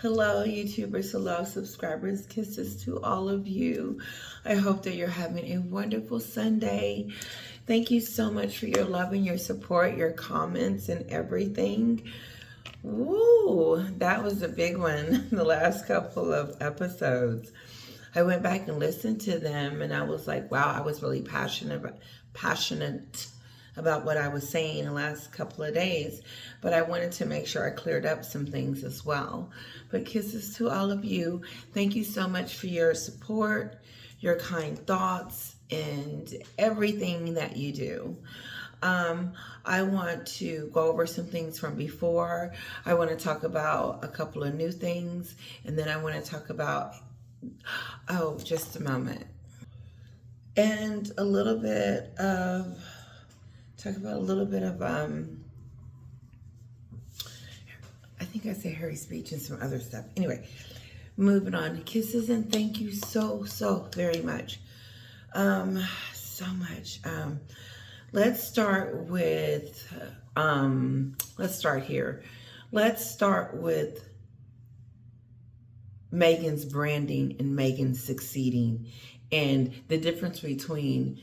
Hello, YouTubers. Hello, subscribers. Kisses to all of you. I hope that you're having a wonderful Sunday. Thank you so much for your love and your support, your comments, and everything. Woo, that was a big one, the last couple of episodes. I went back and listened to them, and I was like, wow, I was really passionate about what I was saying the last couple of days, but I wanted to make sure I cleared up some things as well. But kisses to all of you. Thank you so much for your support, your kind thoughts, and everything that you do. I want to go over some things from before. I want to talk about a couple of new things, and then I want to talk about, just a moment. And a little bit of, I think I say Harry's speech and some other stuff. Anyway, moving on. Kisses and thank you so very much. So much. Let's start with, let's start here. Let's start with Meghan's branding and Meghan succeeding, and the difference between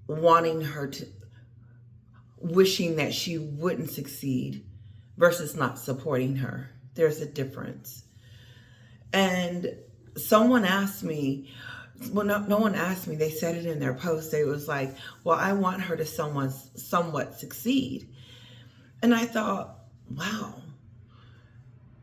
wanting her to, wishing that she wouldn't succeed versus not supporting her. There's a difference. And someone asked me, well, no one asked me, they said it in their post. They was like, well, I want her to somewhat succeed. And I thought, wow,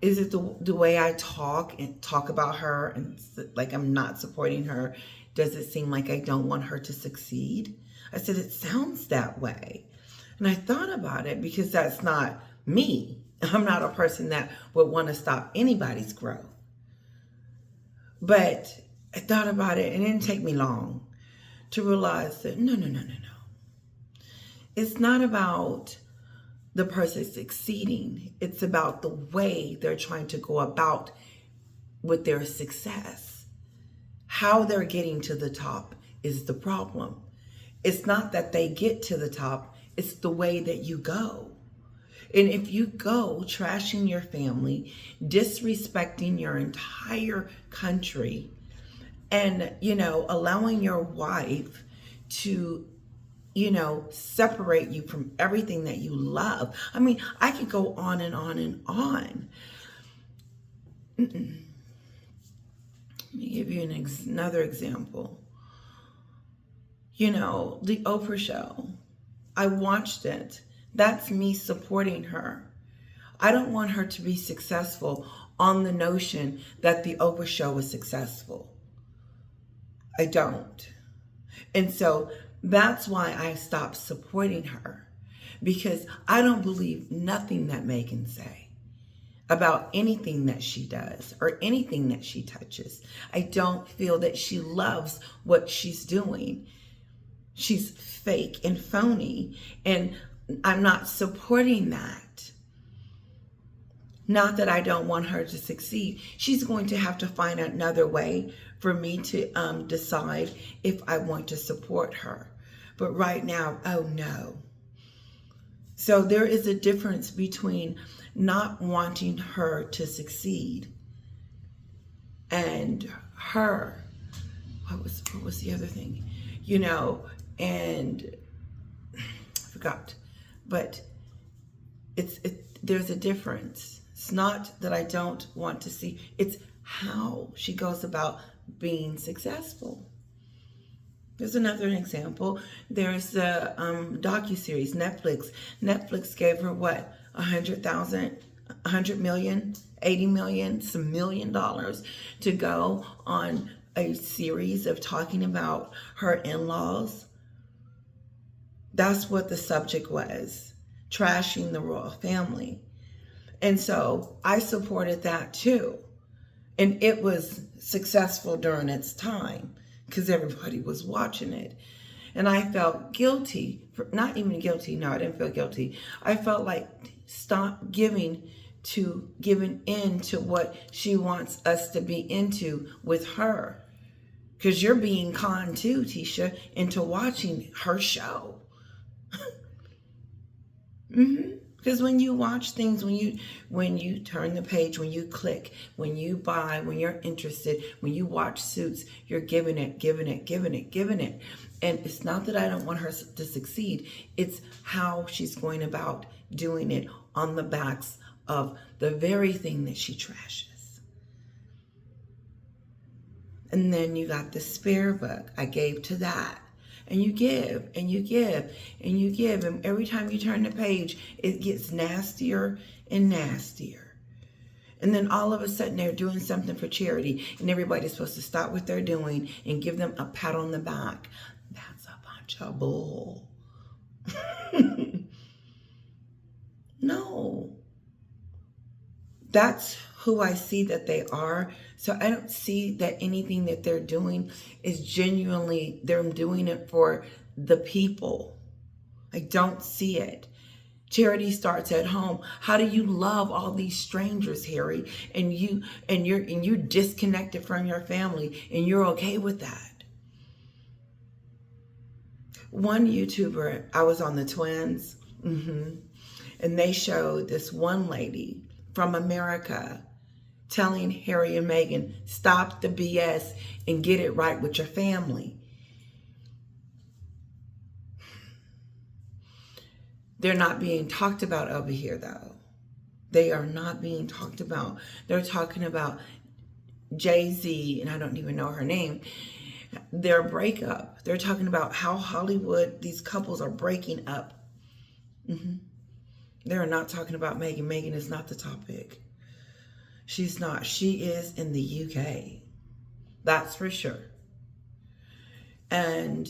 is it the way I talk about her and like I'm not supporting her? Does it seem like I don't want her to succeed? I said, it sounds that way. And I thought about it because that's not me. I'm not a person that would want to stop anybody's growth. But I thought about it, and it didn't take me long to realize that no. It's not about the person succeeding. It's about the way they're trying to go about with their success. How they're getting to the top is the problem. It's not that they get to the top, it's the way that you go. And if you go trashing your family, disrespecting your entire country, and, allowing your wife to, separate you from everything that you love. I mean, I could go on and on and on. Let me give you another example. The Oprah show. I watched it. That's me supporting her. I don't want her to be successful on the notion that the Oprah show was successful. I don't. And so that's why I stopped supporting her, because I don't believe nothing that Meghan say about anything that she does or anything that she touches. I don't feel that she loves what she's doing. She's fake and phony, and I'm not supporting that. Not that I don't want her to succeed. She's going to have to find another way for me to decide if I want to support her. But right now, oh no. So there is a difference between not wanting her to succeed and her. What was the other thing? And I forgot. But there's a difference. It's not that I don't want to see, it's how she goes about being successful. There's another example. There's the docuseries, Netflix. Netflix gave her what, 100,000, 100 million, 80 million, some $1 million to go on a series of talking about her in-laws. That's what the subject was, trashing the royal family. And so I supported that too. And it was successful during its time because everybody was watching it. And I felt guilty, not even guilty, no, I didn't feel guilty. I felt like stop giving in to what she wants us to be into with her. Because you're being conned too, Tisha, into watching her show. Because when you watch things, when you turn the page, when you click, when you buy, when you're interested, when you watch Suits, you're giving it, giving it, giving it, giving it. And it's not that I don't want her to succeed. It's how she's going about doing it on the backs of the very thing that she trashes. And then you got the spare book. I gave to that. And you give, and you give, and you give. And every time you turn the page, it gets nastier and nastier. And then all of a sudden, they're doing something for charity, and everybody's supposed to stop what they're doing and give them a pat on the back. That's a bunch of bull. No. That's who I see that they are. So I don't see that anything that they're doing is genuinely, they're doing it for the people. I don't see it. Charity starts at home. How do you love all these strangers, Harry? And you're disconnected from your family, and you're okay with that. One YouTuber, I was on the Twins, and they showed this one lady from America telling Harry and Meghan, stop the BS and get it right with your family. They're not being talked about over here, though. They are not being talked about. They're talking about Jay-Z, and I don't even know her name, their breakup. They're talking about how Hollywood, these couples are breaking up. They're not talking about Meghan. Meghan is not the topic. She's not. She is in the UK. That's for sure. And,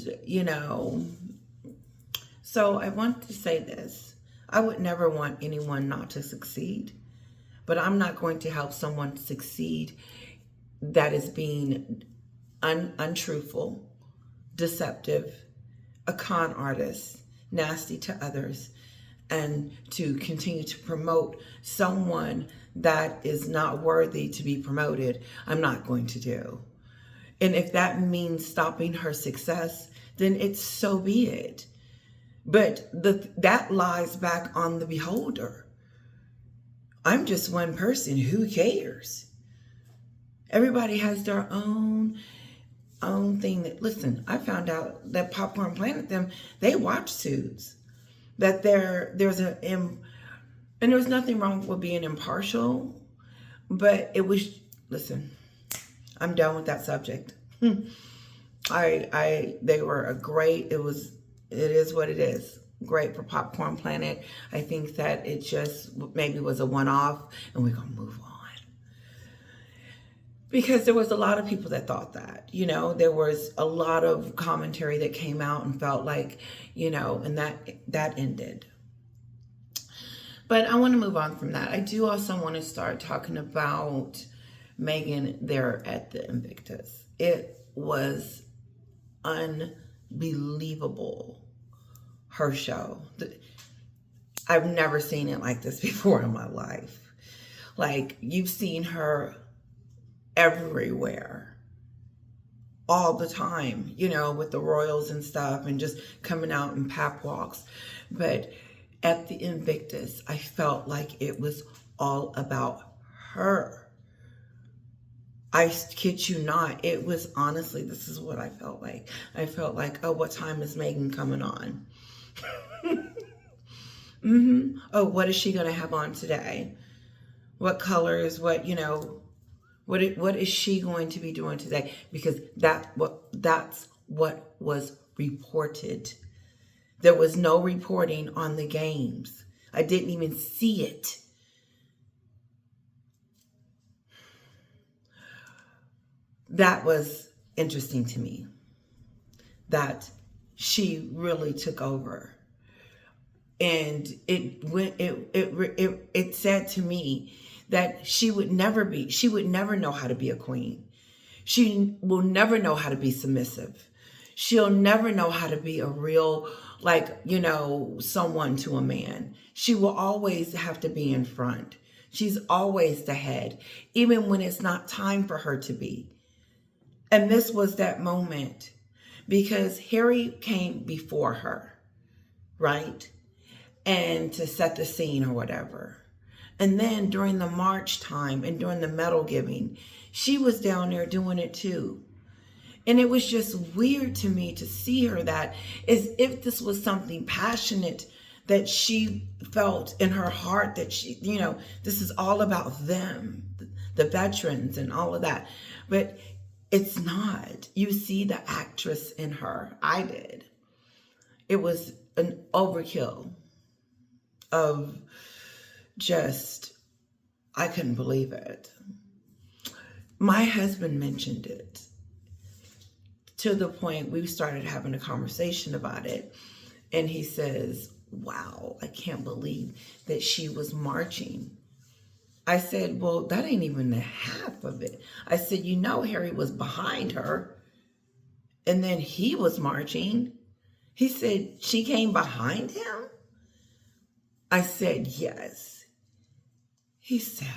so I want to say this. I would never want anyone not to succeed, but I'm not going to help someone succeed that is being untruthful, deceptive, a con artist, nasty to others, and to continue to promote someone that is not worthy to be promoted. I'm not going to do. And if that means stopping her success, then it's so be it. But that lies back on the beholder. I'm just one person. Who cares? Everybody has their own thing. That, listen, I found out that Popcorn Planet, they watch Suits. That and there's nothing wrong with being impartial, but it was, listen, I'm done with that subject. They were a great, it is what it is. Great for Popcorn Planet. I think that it just maybe was a one-off, and we're going to move on. Because there was a lot of people that thought that, there was a lot of commentary that came out and felt like, and that ended. But I want to move on from that. I do also want to start talking about Meghan there at the Invictus. It was unbelievable, her show. I've never seen it like this before in my life. Like, you've seen her everywhere all the time, with the royals and stuff, and just coming out in pap walks. But at the Invictus, I felt like it was all about her. I kid you not. It was honestly, this is what I felt like. I felt like, oh, what time is Meghan coming on? Oh, what is she going to have on today? What colors, what is she going to be doing today? Because that's what was reported. There was no reporting on the games. I didn't even see it. That was interesting to me. That she really took over. And it said to me that she would never know how to be a queen. She will never know how to be submissive. She'll never know how to be a real, someone to a man. She will always have to be in front. She's always the head, even when it's not time for her to be. And this was that moment, because Harry came before her, right? and to set the scene or whatever. And then during the march time and during the medal giving, she was down there doing it too. And it was just weird to me to see her that as if this was something passionate that she felt in her heart, that she, this is all about them, the veterans and all of that. But it's not. You see the actress in her. I did. It was an overkill of just, I couldn't believe it. My husband mentioned it to the point we started having a conversation about it. And he says, wow, I can't believe that she was marching. I said, well, that ain't even the half of it. I said, Harry was behind her and then he was marching. He said, she came behind him? I said, yes. He said,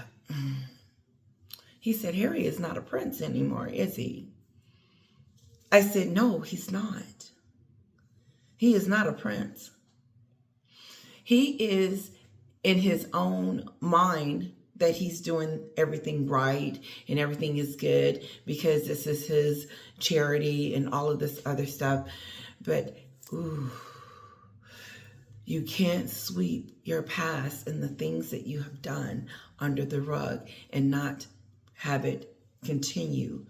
Harry is not a prince anymore, is he? I said, no, he's not. He is not a prince. He is in his own mind that he's doing everything right and everything is good because this is his charity and all of this other stuff. But, you can't sweep your past and the things that you have done under the rug and not have it continue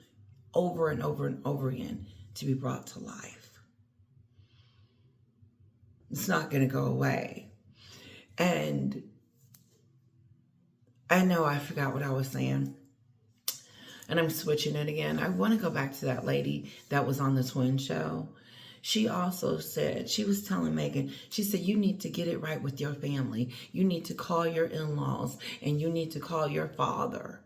over and over and over again to be brought to life. It's not going to go away. And I know I forgot what I was saying. And I'm switching it again. I want to go back to that lady that was on the Twin Show. She also said, she was telling Meghan, she said, you need to get it right with your family. You need to call your in-laws and you need to call your father.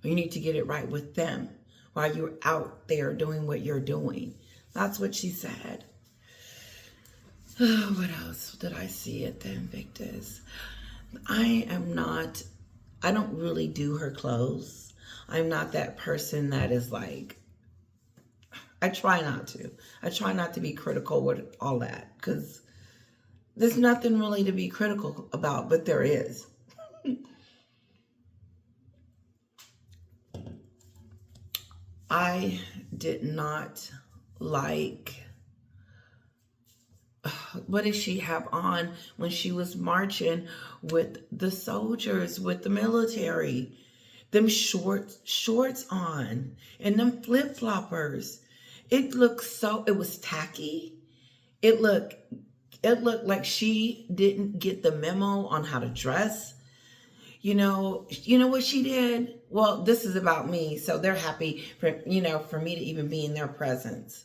You need to get it right with them while you're out there doing what you're doing. That's what she said. What else did I see at the Invictus? I don't really do her clothes. I'm not that person that is like, I try not to. I try not to be critical with all that because there's nothing really to be critical about, but there is. I did not like, what did she have on when she was marching with the soldiers, with the military? Them shorts on and them flip-floppers. It was tacky. It looked like she didn't get the memo on how to dress. You know what she did? Well, this is about me, so they're happy for me to even be in their presence.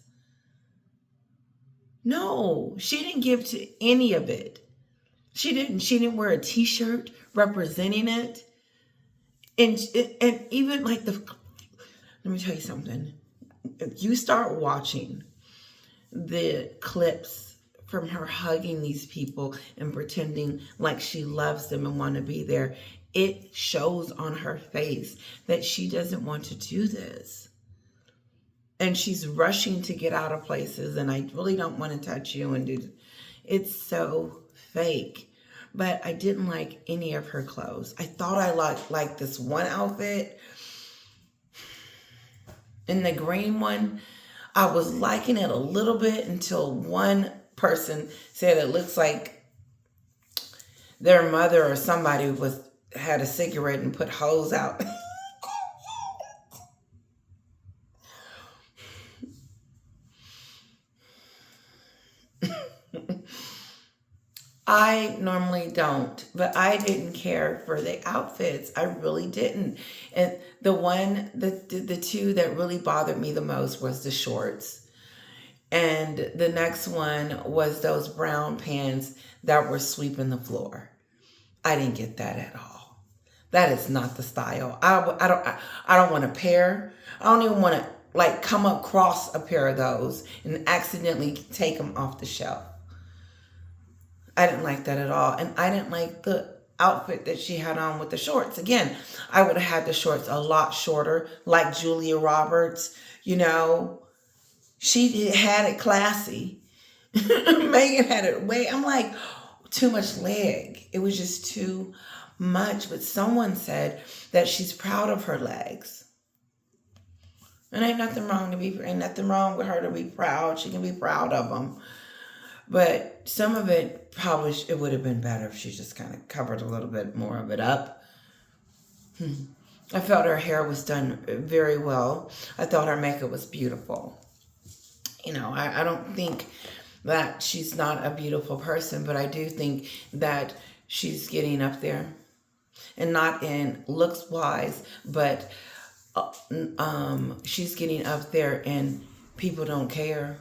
No, she didn't give to any of it. She didn't wear a t-shirt representing it. And even like let me tell you something. If you start watching the clips from her hugging these people and pretending like she loves them and want to be there, it shows on her face that she doesn't want to do this. And she's rushing to get out of places, and I really don't want to touch you and do. It's so fake. But I didn't like any of her clothes. I thought I liked this one outfit. In the green one, I was liking it a little bit until one person said it looks like their mother or somebody had a cigarette and put hose out. I normally don't, but I didn't care for the outfits. I really didn't. And the two that really bothered me the most was the shorts. And the next one was those brown pants that were sweeping the floor. I didn't get that at all. That is not the style. I don't want a pair. I don't even want to come across a pair of those and accidentally take them off the shelf. I didn't like that at all. And I didn't like the outfit that she had on with the shorts. Again, I would have had the shorts a lot shorter, like Julia Roberts. She had it classy. Meghan had it way. I'm like, too much leg. It was just too much. But someone said that she's proud of her legs. And ain't nothing wrong with her to be proud. She can be proud of them. But some of it probably, it would have been better if she just kind of covered a little bit more of it up. I felt her hair was done very well. I thought her makeup was beautiful. You know, I don't think that she's not a beautiful person, but I do think that she's getting up there. And not in looks wise, but she's getting up there and people don't care.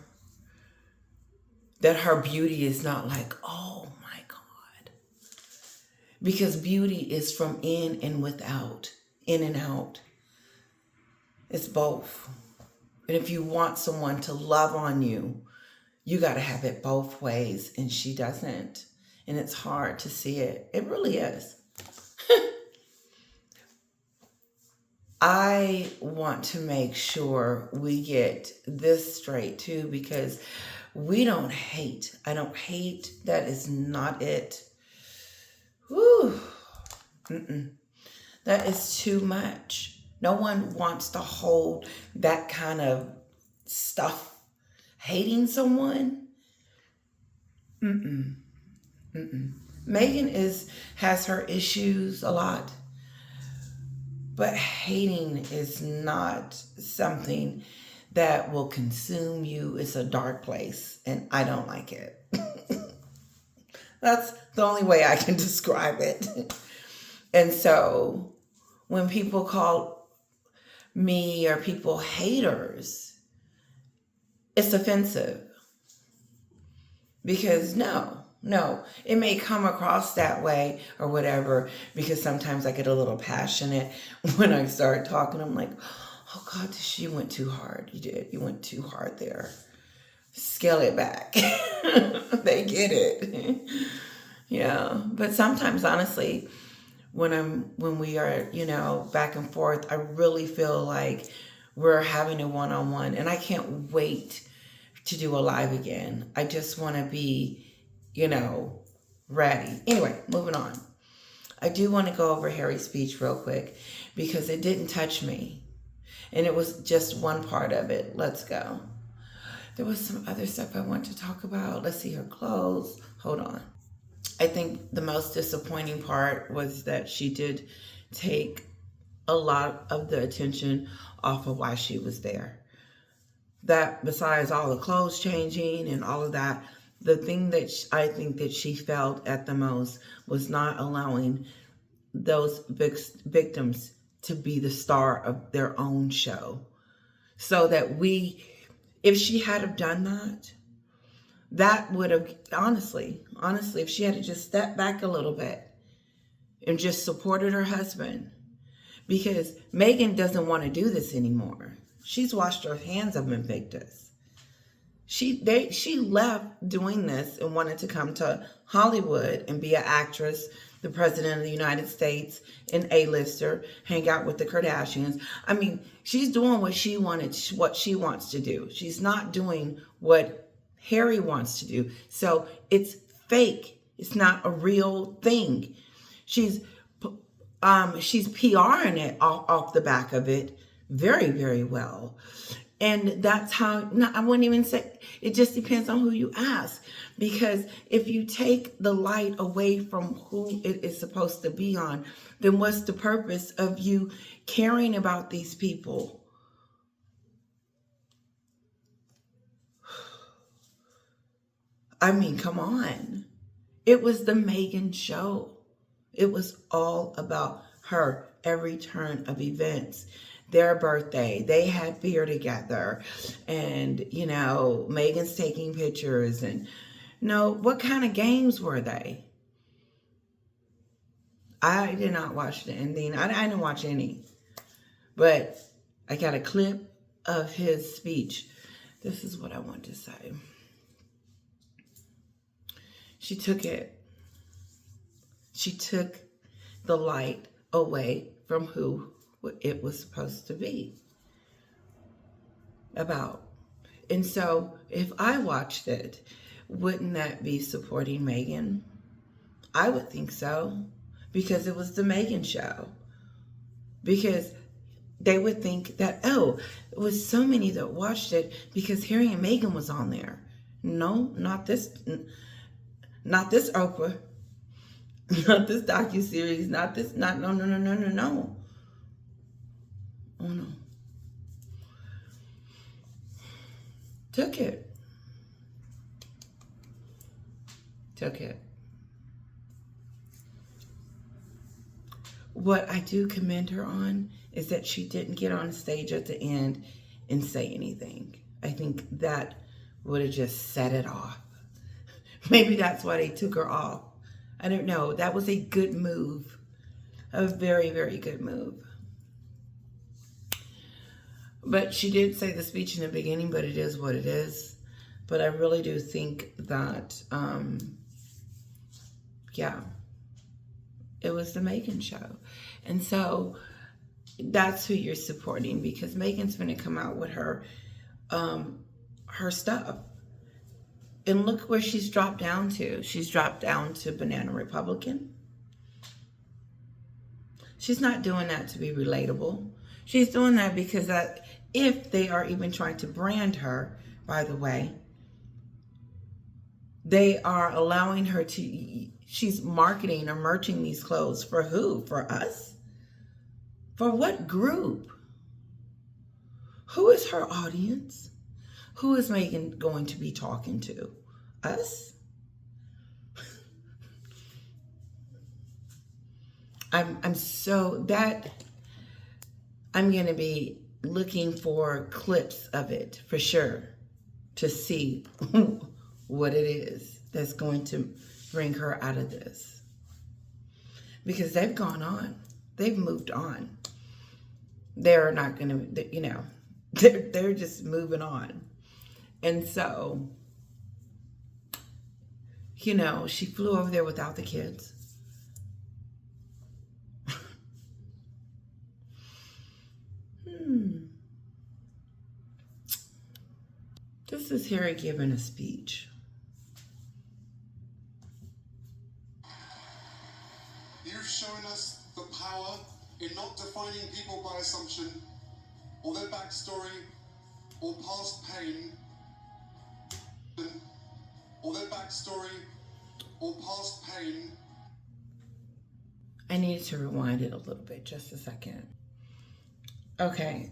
That her beauty is not like, oh my God. Because beauty is from in and without, in and out. It's both. And if you want someone to love on you, you got to have it both ways. And she doesn't. And it's hard to see it. It really is. I want to make sure we get this straight too, because we don't hate. I don't hate. That is not it. Whew. That is too much. No one wants to hold that kind of stuff. Hating someone. Meghan has her issues a lot. But hating is not something that will consume you. It's a dark place, and I don't like it. That's the only way I can describe it. And so when people call me or people haters, it's offensive. Because no, it may come across that way or whatever, because sometimes I get a little passionate when I start talking. I'm like, oh God, you went too hard. You did. You went too hard there. Scale it back. They get it. Yeah. But sometimes, honestly, when we are, back and forth, I really feel like we're having a one-on-one, and I can't wait to do a live again. I just want to be, ready. Anyway, moving on. I do want to go over Harry's speech real quick because it didn't touch me. And it was just one part of it. Let's go. There was some other stuff I want to talk about. Let's see her clothes. Hold on. I think the most disappointing part was that she did take a lot of the attention off of why she was there. That besides all the clothes changing and all of that, the thing that I think that she felt at the most was not allowing those victims to be the star of their own show. So that if she had have done that, that would have, honestly, if she had to just step back a little bit and just supported her husband, because Meghan doesn't want to do this anymore. She's washed her hands of Invictus. She left doing this and wanted to come to Hollywood and be an actress, the president of the United States, an A-lister, hang out with the Kardashians. I mean, she's doing what she wants to do. She's not doing what Harry wants to do. So it's fake. It's not a real thing. She's PRing it off the back of it very, very well. And that's how, I wouldn't even say, it just depends on who you ask. Because if you take the light away from who it is supposed to be on, then what's the purpose of you caring about these people? I mean, come on. It was the Meghan show. It was all about her, every turn of events. Their birthday, they had beer together, and Meghan's taking pictures, and what kind of games were they? I did not watch the ending. I didn't watch any, but I got a clip of his speech. This is what I want to say. She took the light away from who it was supposed to be about. And so if I watched it, wouldn't that be supporting Meghan? I would think so, because it was the Meghan show. Because they would think that, oh, it was so many that watched it because Harry and Meghan was on there. No, not this Oprah, not this docuseries, not this, not, no, no, no, no, no, no. Oh no. Took it. What I do commend her on is that she didn't get on stage at the end and say anything. I think that would have just set it off. Maybe that's why they took her off. I don't know. That was a good move. A very, very good move. But she did say the speech in the beginning, but it is what it is. But I really do think that, yeah, it was the Meghan show. And so that's who you're supporting, because Meghan's going to come out with her stuff. And look where she's dropped down to. She's dropped down to Banana Republican. She's not doing that to be relatable. She's doing that because that, if they are even trying to brand her, by the way, they are allowing her to, she's marketing or merching these clothes for who? For us? For what group? Who is her audience? Who is Meghan going to be talking to? Us? I'm going to be looking for clips of it for sure to see what it is that's going to bring her out of this. Because they've gone on. They've moved on. They're not going to, you know, they're just moving on. And so, you know, she flew over there without the kids. This is Harry giving a speech. You've shown us the power in not defining people by assumption or their backstory or past pain or their backstory or past pain. I need to rewind it a little bit, just a second. Okay.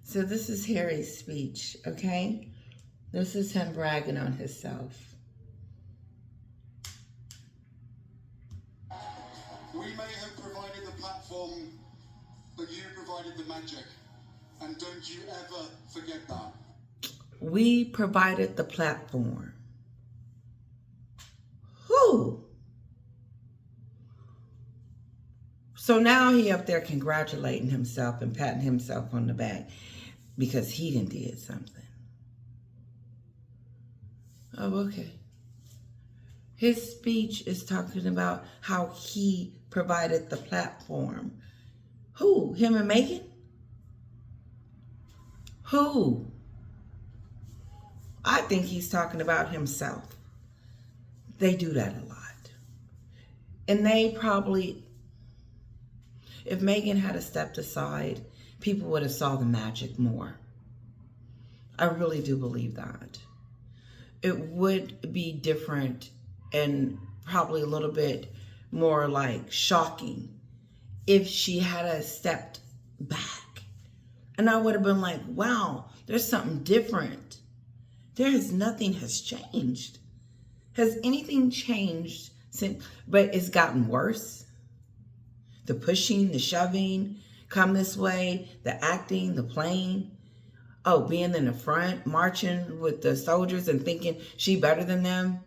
So this is Harry's speech, okay? This is him bragging on himself. We may have provided the platform, but you provided the magic. And don't you ever forget that. We provided the platform. Who? So now he up there congratulating himself and patting himself on the back because he done did something. Oh, okay. His speech is talking about how he provided the platform. Who? Him and Meghan? Who? I think he's talking about himself. They do that a lot. And they probably, if Meghan had stepped aside, people would have saw the magic more. I really do believe that. It would be different and probably a little bit more like shocking if she had stepped back. And I would have been like, wow, there's something different. Nothing has changed. Has anything changed since? But it's gotten worse. The pushing, the shoving, come this way, the acting, the playing. Oh, being in the front, marching with the soldiers and thinking she better than them.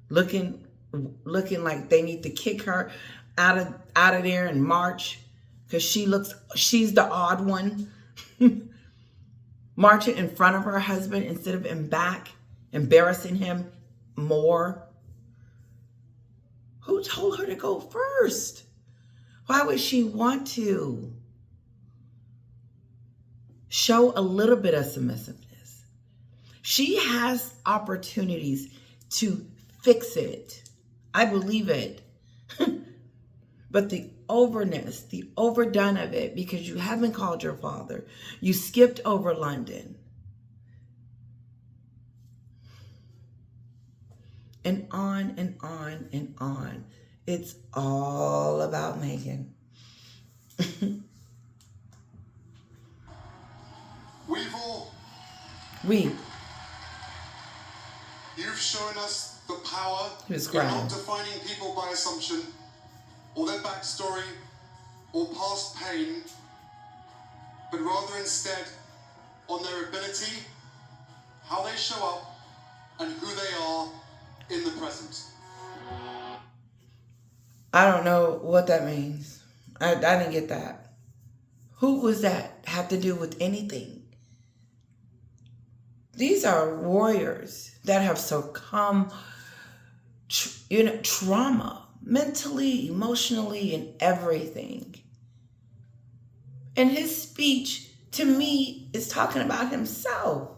Looking like they need to kick her out of there and march because she's the odd one. Marching in front of her husband instead of in back, embarrassing him more. Who told her to go first? Why would she want to show a little bit of submissiveness? She has opportunities to fix it. I believe it. But the overness, the overdone of it, because you haven't called your father, you skipped over London. And on and on and on. It's all about Meghan. You've shown us the power in crying. not defining people by assumption or their backstory or past pain, but rather instead on their ability, how they show up, and who they are in the present. I don't know what that means. I didn't get that. Who was that have to do with anything? These are warriors that have succumbed, trauma, mentally, emotionally, and everything. And his speech, to me, is talking about himself.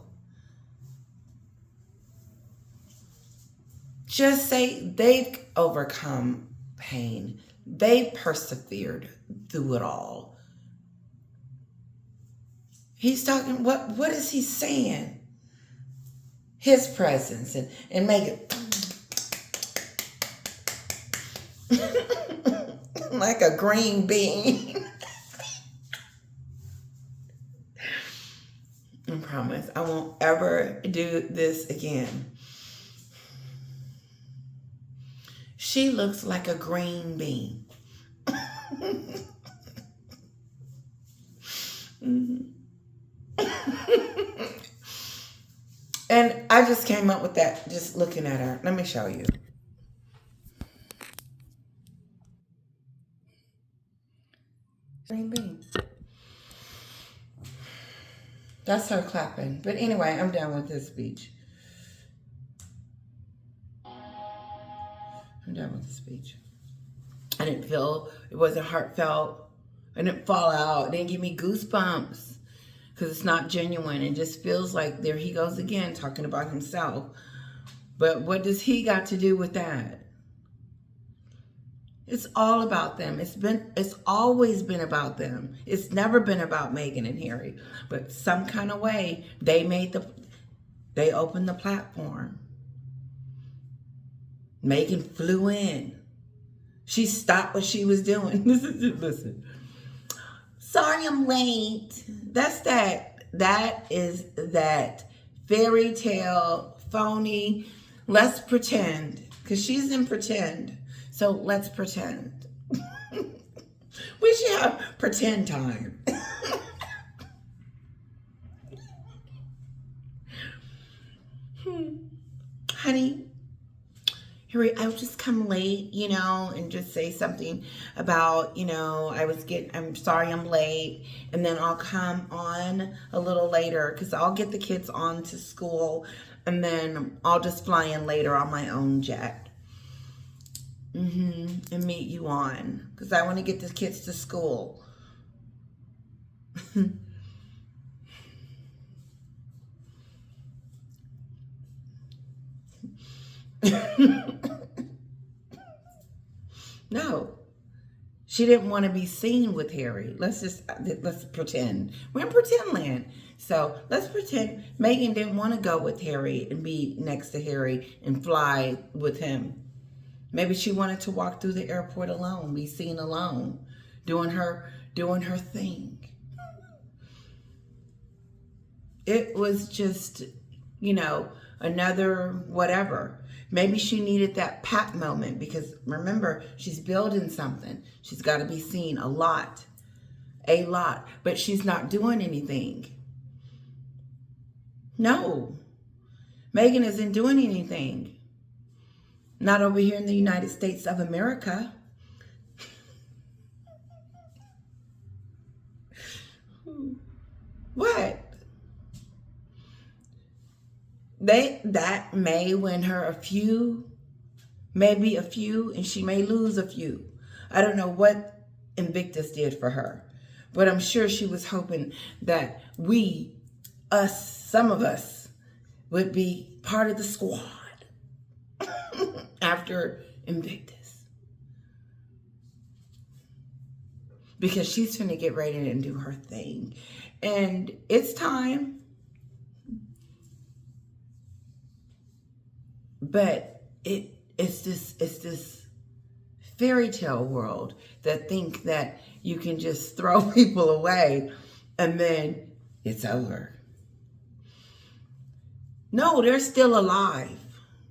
Just say they've overcome pain. They persevered through it all. He's talking, what is he saying? His presence and make it like a green bean. I promise I won't ever do this again. She looks like a green bean. And I just came up with that just looking at her. Let me show you. Green bean. That's her clapping. But anyway, I'm done with this speech. I'm done with the speech. I didn't feel, it wasn't heartfelt. I didn't fall out. It didn't give me goosebumps. Because it's not genuine. It just feels like there he goes again talking about himself. But what does he got to do with that? It's all about them. It's always been about them. It's never been about Meghan and Harry. But some kind of way they opened the platform. Meghan flew in. She stopped what she was doing. Listen. Sorry I'm late. That is that fairy tale, phony, let's pretend. Because she's in pretend. So let's pretend. We should have pretend time. Honey, Harry, I would just come late, and just say something about, I'm sorry I'm late. And then I'll come on a little later because I'll get the kids on to school. And then I'll just fly in later on my own jet. And meet you on. Because I want to get the kids to school. No, she didn't want to be seen with Harry. Let's pretend. We're in pretend land. So let's pretend Meghan didn't want to go with Harry and be next to Harry and fly with him. Maybe she wanted to walk through the airport alone, be seen alone, doing her thing. It was just, another whatever. Maybe she needed that pat moment because remember, she's building something. She's got to be seen a lot, but she's not doing anything. No, Meghan isn't doing anything. Not over here in the United States of America. What? That may win her maybe a few, and she may lose a few. I don't know what Invictus did for her, but I'm sure she was hoping that some of us, would be part of the squad after Invictus. Because she's finna get ready and do her thing. And it's time. But it's this fairy tale world that think that you can just throw people away and then it's over. No, they're still alive.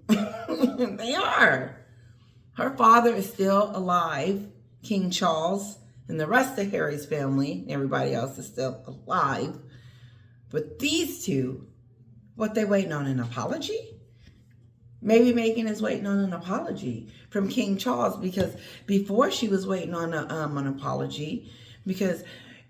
They are. Her father is still alive, King Charles, and the rest of Harry's family, everybody else is still alive. But these two, what they waiting on, an apology? Maybe Meghan is waiting on an apology from King Charles, because before she was waiting on an apology, because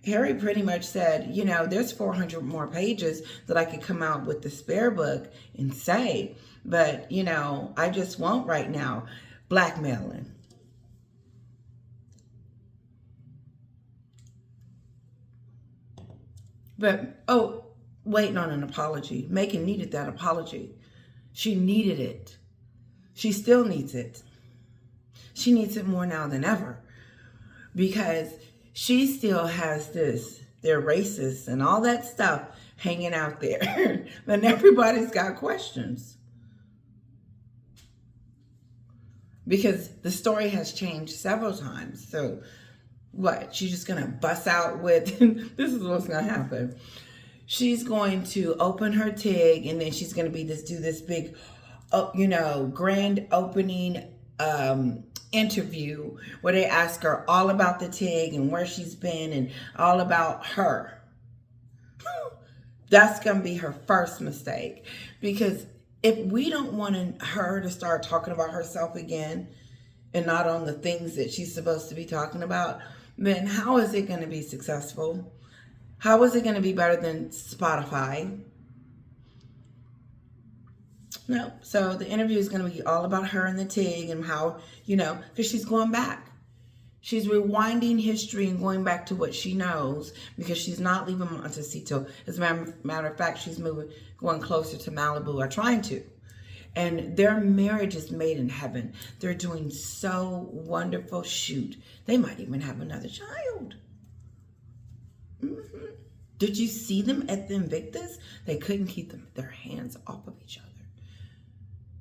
Harry pretty much said, you know, there's 400 more pages that I could come out with the spare book and say, but, you know, I just won't right now. Blackmailing. But, waiting on an apology. Meghan needed that apology. She needed it. She still needs it. She needs it more now than ever, because she still has they're racist and all that stuff hanging out there. And everybody's got questions. Because the story has changed several times. So what? She's just going to bust out with, this is what's going to happen. She's going to open her TIG, and then she's going to do this big, grand opening interview where they ask her all about the TIG and where she's been and all about her. That's going to be her first mistake, because if we don't want her to start talking about herself again and not on the things that she's supposed to be talking about, then how is it going to be successful? How is it going to be better than Spotify? No. So the interview is going to be all about her and the TIG and how, because she's going back. She's rewinding history and going back to what she knows, because she's not leaving Montecito. As a matter of fact, she's going closer to Malibu, or trying to. And their marriage is made in heaven. They're doing so wonderful. Shoot, they might even have another child. Mm-hmm. Did you see them at the Invictus? They couldn't keep their hands off of each other.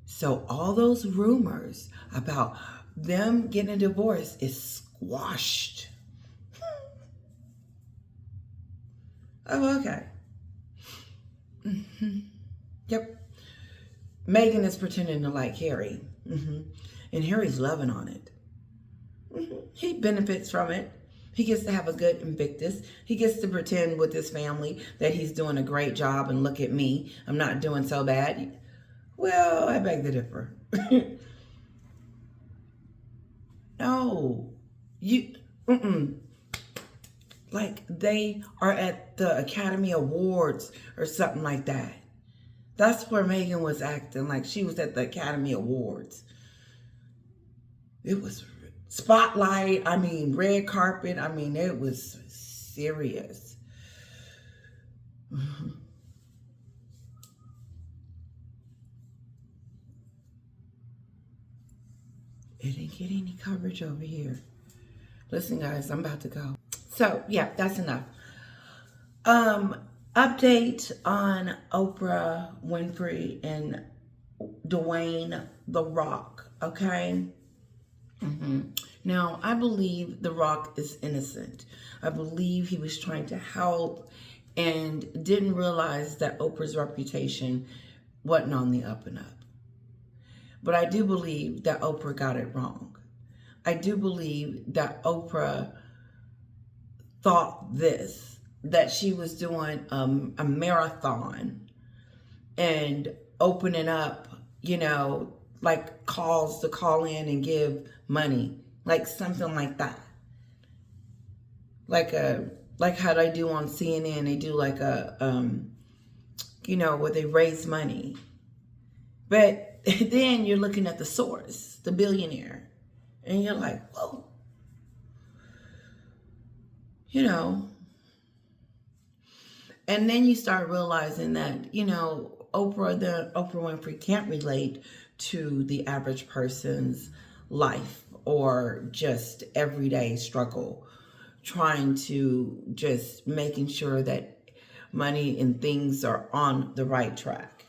So all those rumors about them getting a divorce is squashed. Oh, okay. Mm-hmm. Yep. Meghan is pretending to like Harry. Mm-hmm. And Harry's loving on it. Mm-hmm. He benefits from it. He gets to have a good Invictus. He gets to pretend with his family that he's doing a great job, and look at me, I'm not doing so bad. Well, I beg to differ. No. Like they are at the Academy Awards or something like that. That's where Meghan was acting like she was at the Academy Awards. It was spotlight, red carpet, it was serious. It didn't get any coverage over here. Listen, guys, I'm about to go. So, yeah, that's enough. Update on Oprah Winfrey and Dwayne The Rock, okay? Mm-hmm. Now, I believe The Rock is innocent. I believe he was trying to help and didn't realize that Oprah's reputation wasn't on the up and up. But I do believe that Oprah got it wrong. I do believe that Oprah thought that she was doing a marathon and opening up, like calls to call in and give money, like something like that. Like how they do on CNN, they do like where they raise money. But then you're looking at the source, the billionaire, and you're like, whoa. And then you start realizing that, Oprah Winfrey can't relate to the average person's life or just everyday struggle, trying to just making sure that money and things are on the right track.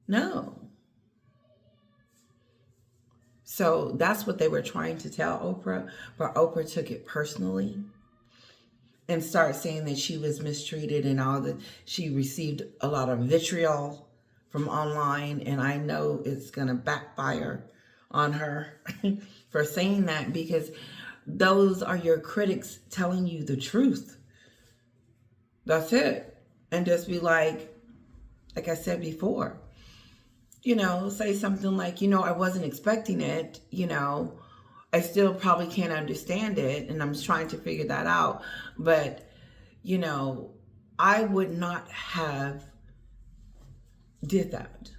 No. So that's what they were trying to tell Oprah, but Oprah took it personally and started saying that she was mistreated and all that. She received a lot of vitriol from online, and I know it's going to backfire on her for saying that, because those are your critics telling you the truth. That's it. And just be like I said before, say something like, I wasn't expecting it, I still probably can't understand it, and I'm trying to figure that out. But, I would not have did that.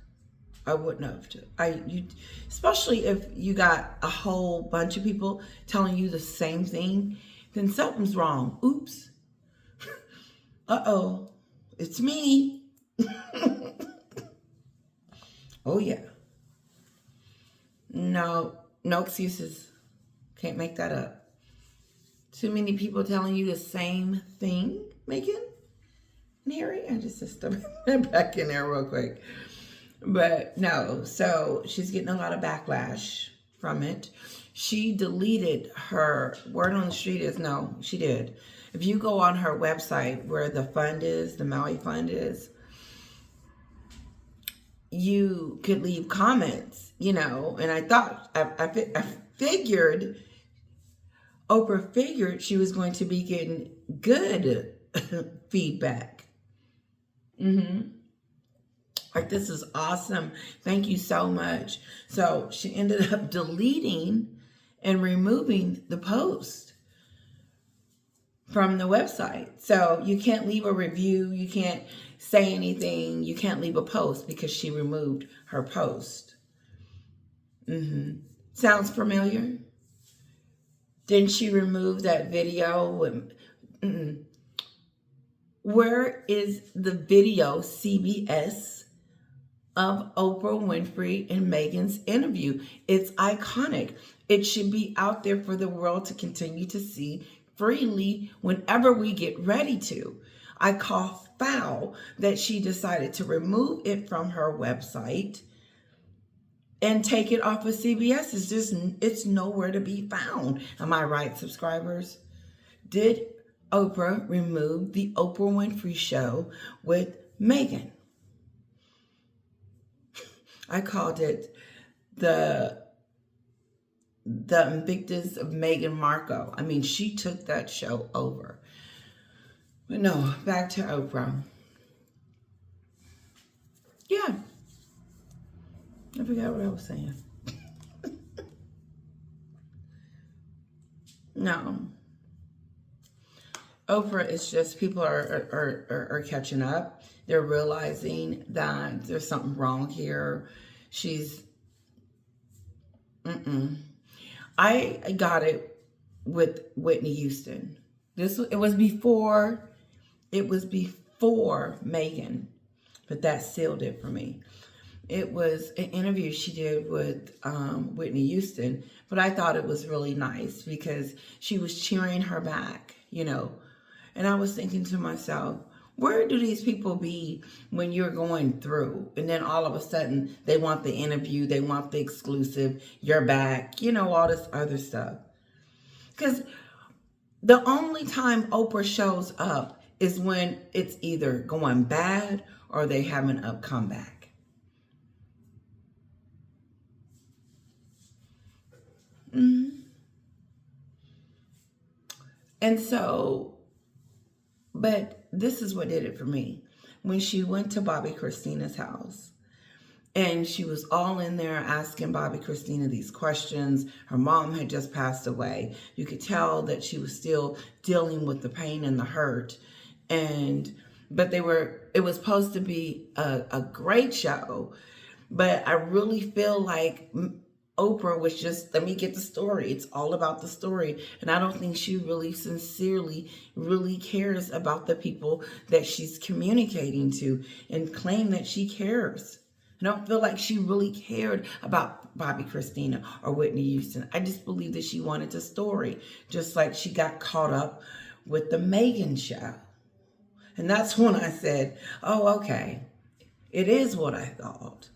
I wouldn't have. Especially if you got a whole bunch of people telling you the same thing, then something's wrong. Oops. Uh-oh. It's me. Oh, yeah. No excuses. Can't make that up. Too many people telling you the same thing, Meghan and Harry. I just step back in there real quick. But no, so she's getting a lot of backlash from it. She deleted her, word on the street is no, she did. If you go on her website where the fund is, the Maui fund is, you could leave comments, and I thought, I figured, Oprah figured she was going to be getting good feedback. Like, this is awesome. Thank you so much. So she ended up deleting and removing the post from the website. So you can't leave a review. You can't say anything. You can't leave a post because she removed her post. Sounds familiar? Didn't she remove that video with... Where is the video, CBS, of Oprah Winfrey and Meghan's interview? It's iconic. It should be out there for the world to continue to see freely whenever we get ready to. I call foul that she decided to remove it from her website and take it off of CBS. It's nowhere to be found. Am I right, subscribers? Did Oprah remove the Oprah Winfrey Show with Meghan? I called it the Invictus of Meghan Markle. I mean, she took that show over. But no, back to Oprah. Yeah. I forgot what I was saying. No. Oprah is just, people are catching up. They're realizing that there's something wrong here. She's, I got it with Whitney Houston. It was before Meghan, but that sealed it for me. It was an interview she did with Whitney Houston, but I thought it was really nice because she was cheering her back, And I was thinking to myself, where do these people be when you're going through? And then all of a sudden, they want the interview, they want the exclusive, you're back, all this other stuff. Because the only time Oprah shows up is when it's either going bad or they having a comeback. And so, but this is what did it for me. When she went to Bobby Christina's house and she was all in there asking Bobby Christina these questions. Her mom had just passed away. You could tell that she was still dealing with the pain and the hurt. But it was supposed to be a great show. But I really feel like Oprah was just, let me get the story. It's all about the story. And I don't think she really sincerely really cares about the people that she's communicating to and claim that she cares. I don't feel like she really cared about Bobby Christina or Whitney Houston. I just believe that she wanted a story, just like she got caught up with the Meghan show. And that's when I said, oh, okay, it is what I thought.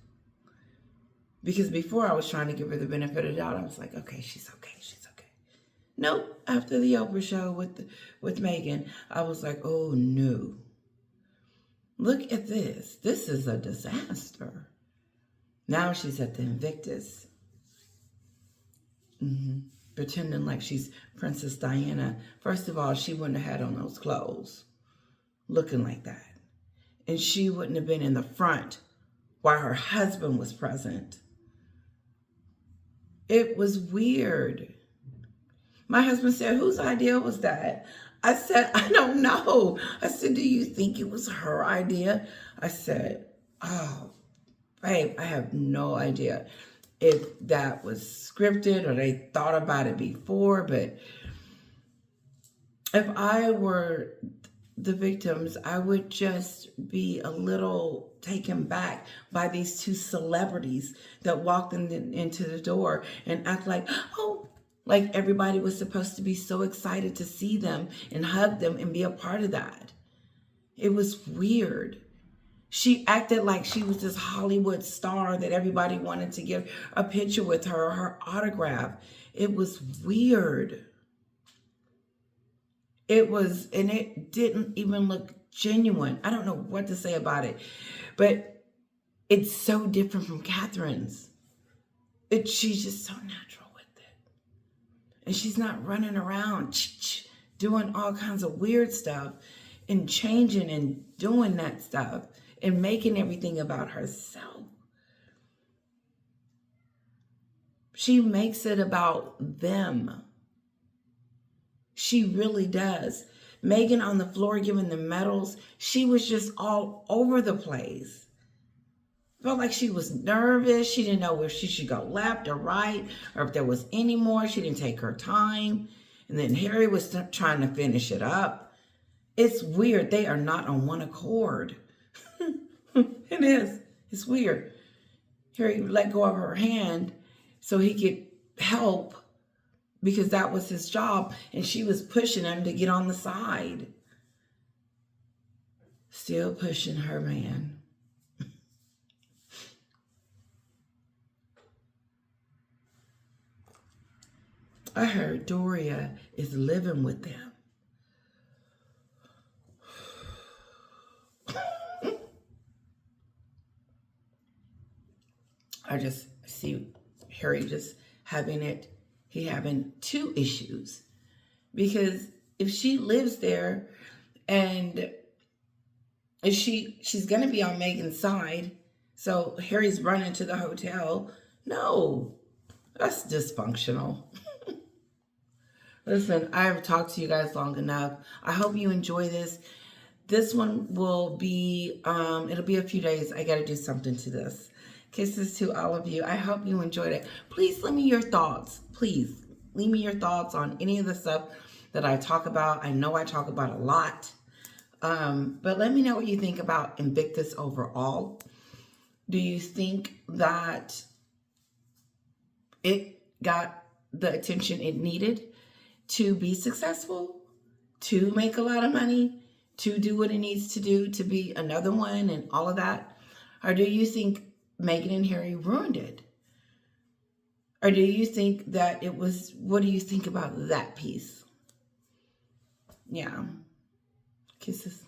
Because before I was trying to give her the benefit of the doubt. I was like, okay, she's okay, she's okay. Nope, after the Oprah show with Meghan, I was like, oh no. Look at this. This is a disaster. Now she's at the Invictus. Pretending like she's Princess Diana. First of all, she wouldn't have had on those clothes. Looking like that. And she wouldn't have been in the front while her husband was present. It was weird. My husband said, whose idea was that? I said, I don't know. I said, do you think it was her idea? I said, oh, babe, I have no idea if that was scripted or they thought about it before. But if I were the victims, I would just be a little taken back by these two celebrities that walked into the door and act like, oh, like everybody was supposed to be so excited to see them and hug them and be a part of that. It was weird. She acted like she was this Hollywood star that everybody wanted to give a picture with her autograph. It was weird. It was, and it didn't even look genuine. I don't know what to say about it, but it's so different from Catherine's. She's just so natural with it. And she's not running around doing all kinds of weird stuff and changing and doing that stuff and making everything about herself. She makes it about them. She really does. Meghan on the floor giving the medals, she was just all over the place. Felt like she was nervous. She didn't know if she should go left or right or if there was any more. She didn't take her time. And then Harry was trying to finish it up. It's weird. They are not on one accord. It is. It's weird. Harry let go of her hand so he could help because that was his job. And she was pushing him to get on the side. Still pushing her man. I heard Doria is living with them. I just see Harry just having two issues. Because if she lives there and if she's going to be on Meghan's side, so Harry's running to the hotel. No, that's dysfunctional. Listen, I have talked to you guys long enough. I hope you enjoy this. This one will be, it'll be a few days. I got to do something to this. Kisses to all of you. I hope you enjoyed it. Please let me your thoughts. Please leave me your thoughts on any of the stuff that I talk about. I know I talk about a lot. But let me know what you think about Invictus overall. Do you think that it got the attention it needed to be successful, to make a lot of money, to do what it needs to do to be another one and all of that? Or do you think Meghan and Harry ruined it? Or do you think that it was, what do you think about that piece? Yeah. Kisses.